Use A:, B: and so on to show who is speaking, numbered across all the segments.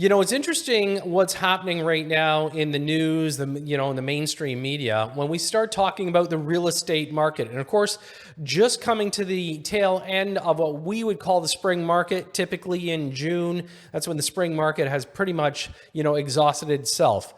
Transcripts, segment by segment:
A: It's interesting what's happening right now in the news, in the mainstream media, when we start talking about the real estate market. And of course, just coming to the tail end of what we would call the spring market, typically in June, that's when the spring market has pretty much, exhausted itself.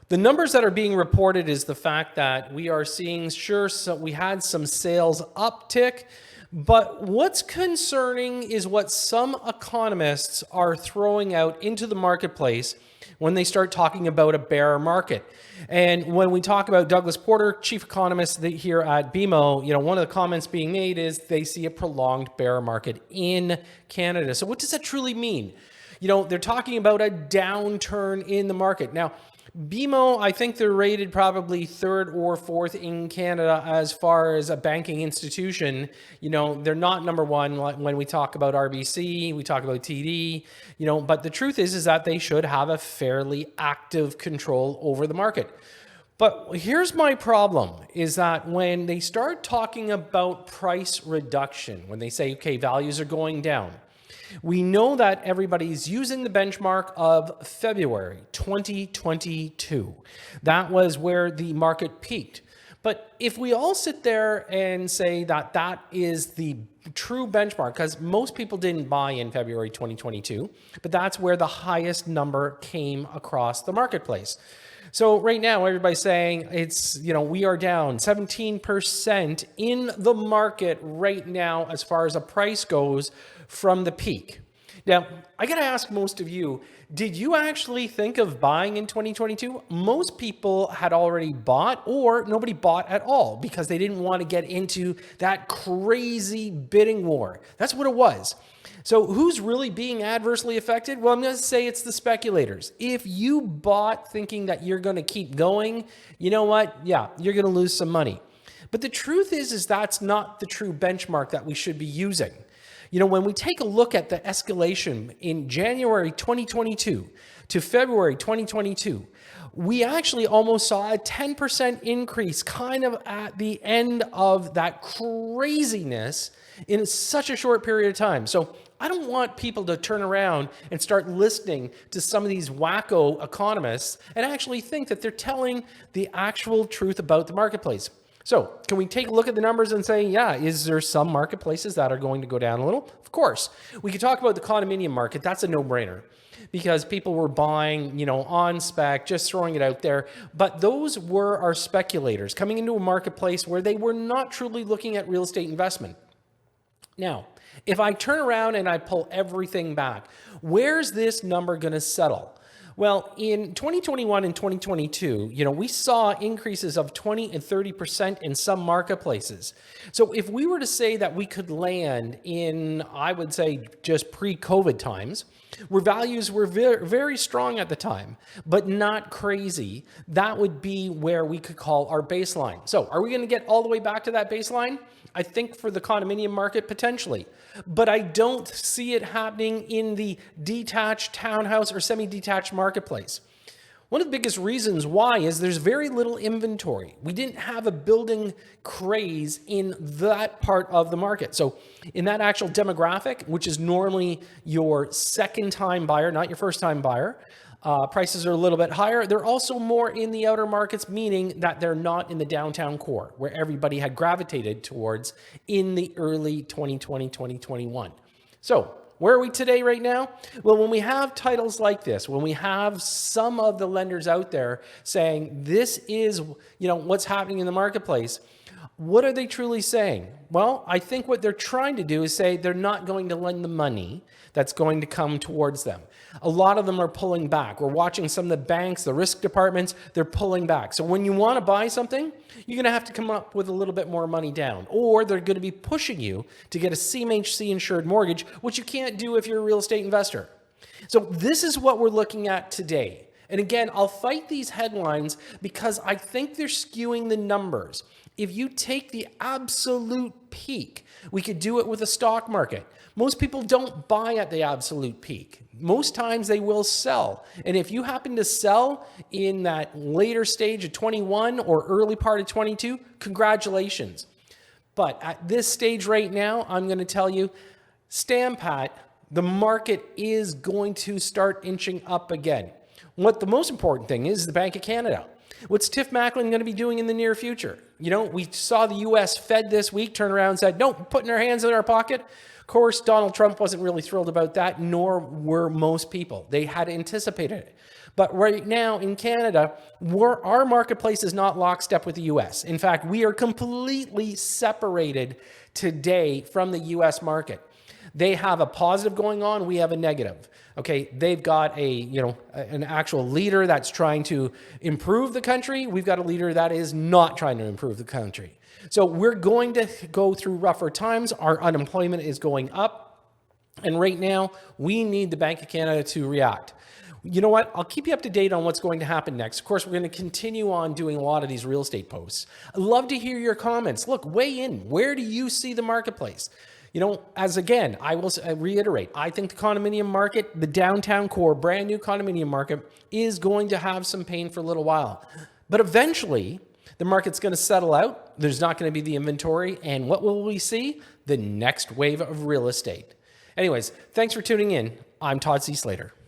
A: The numbers that are being reported is the fact that we are seeing, so we had some sales uptick. But what's concerning is what some economists are throwing out into the marketplace when they start talking about a bear market. And when we talk about Douglas Porter, chief economist here at BMO, one of the comments being made is they see a prolonged bear market in Canada. So what does that truly mean? They're talking about a downturn in the market. Now, BMO, I think they're rated probably third or fourth in Canada as far as a banking institution. They're not number one when we talk about RBC, we talk about TD, but the truth is that they should have a fairly active control over the market. But here's my problem is that when they start talking about price reduction, when they say, okay, values are going down, we know that everybody's using the benchmark of February 2022. That was where the market peaked. But if we all sit there and say that that is the true benchmark, because most people didn't buy in February 2022, but that's where the highest number came across the marketplace. So right now, everybody's saying we are down 17% in the market right now as far as a price goes from the peak. Now, I got to ask most of you, did you actually think of buying in 2022? Most people had already bought or nobody bought at all because they didn't want to get into that crazy bidding war. That's what it was. So who's really being adversely affected? Well, I'm going to say it's the speculators. If you bought thinking that you're going to keep going, you know what? Yeah, you're going to lose some money. But the truth is that's not the true benchmark that we should be using. When we take a look at the escalation in January 2022 to February 2022, we actually almost saw a 10% increase kind of at the end of that craziness in such a short period of time. So I don't want people to turn around and start listening to some of these wacko economists and actually think that they're telling the actual truth about the marketplace. So can we take a look at the numbers and say, yeah, is there some marketplaces that are going to go down a little? Of course. We could talk about the condominium market. That's a no-brainer because people were buying, on spec, just throwing it out there. But those were our speculators coming into a marketplace where they were not truly looking at real estate investment. Now, if I turn around and I pull everything back, where's this number going to settle? Well, in 2021 and 2022, we saw increases of 20 and 30% in some marketplaces. So if we were to say that we could land in, I would say, just pre-COVID times, where values were very, very strong at the time, but not crazy, that would be where we could call our baseline. So are we going to get all the way back to that baseline? I think for the condominium market, potentially. But I don't see it happening in the detached townhouse or semi-detached marketplace. One of the biggest reasons why is there's very little inventory. We didn't have a building craze in that part of the market. So in that actual demographic, which is normally your second-time buyer, not your first-time buyer, prices are a little bit higher. They're also more in the outer markets, meaning that they're not in the downtown core where everybody had gravitated towards in the early 2020, 2021. So where are we today right now? Well, when we have titles like this, when we have some of the lenders out there saying this is, what's happening in the marketplace, what are they truly saying? Well, I think what they're trying to do is say they're not going to lend the money that's going to come towards them. A lot of them are pulling back. We're watching some of the banks, the risk departments, they're pulling back. So when you want to buy something, you're going to have to come up with a little bit more money down, or they're going to be pushing you to get a CMHC insured mortgage, which you can't do if you're a real estate investor. So this is what we're looking at today. And again, I'll fight these headlines because I think they're skewing the numbers. If you take the absolute peak, we could do it with a stock market. Most people don't buy at the absolute peak. Most times they will sell. And if you happen to sell in that later stage of 21 or early part of 22, congratulations. But at this stage right now, I'm going to tell you, stand pat. the market is going to start inching up again. What the most important thing is the Bank of Canada. What's Tiff Macklin going to be doing in the near future? You know, we saw the U.S. Fed this week turn around and said, no, putting our hands in our pocket. Of course, Donald Trump wasn't really thrilled about that, nor were most people. They had anticipated it. But right now in Canada, our marketplace is not lockstep with the U.S. In fact, we are completely separated today from the U.S. market. They have a positive going on. We have a negative. Okay, they've got an actual leader that's trying to improve the country. We've got a leader that is not trying to improve the country. So we're going to go through rougher times. Our unemployment is going up. And right now, we need the Bank of Canada to react. You know what? I'll keep you up to date on what's going to happen next. Of course, we're going to continue on doing a lot of these real estate posts. I'd love to hear your comments. Look, weigh in. Where do you see the marketplace? You know, as again, I will reiterate, I think the condominium market, the downtown core, brand new condominium market is going to have some pain for a little while. But eventually, the market's going to settle out. There's not going to be the inventory. And what will we see? The next wave of real estate. Anyways, thanks for tuning in. I'm Todd C. Slater.